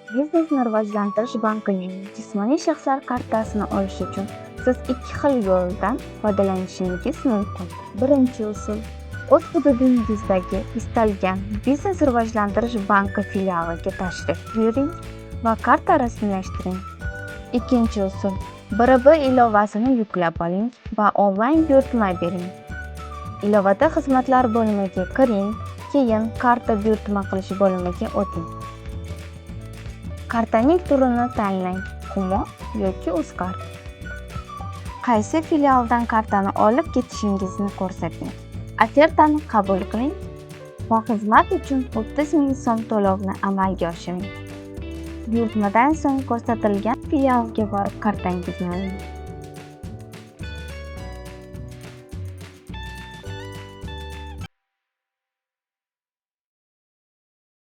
Biznesni rivojlantirish bankining jismoniy shaxslar kartasini olish uchun siz ikki xil yo'ldan foydalanishingiz mumkin. Birinchi usul: o'z hududingizdagi istalgan biznes rivojlantirish banki filialiga tashrif buyuring va karta rasmiylashtiring. Ikkinchi usul: BRB ilovasini yuklab oling va onlayn buyurtma bering. Ilovada xizmatlar bo'limiga kiring, keyin karta buyurtma qilish bo'limiga o'ting. Kartaning turini tanlang: Humo yoki Uzcard. Qaysi filialdan kartani olib ketishingizni ko'rsating. Ofertani qabul qiling va xizmat uchun 30 ming so'm to'lovni amalga oshiring. Buyurtmadan so'ng ko'rsatilgan filialga borib kartangizni oling.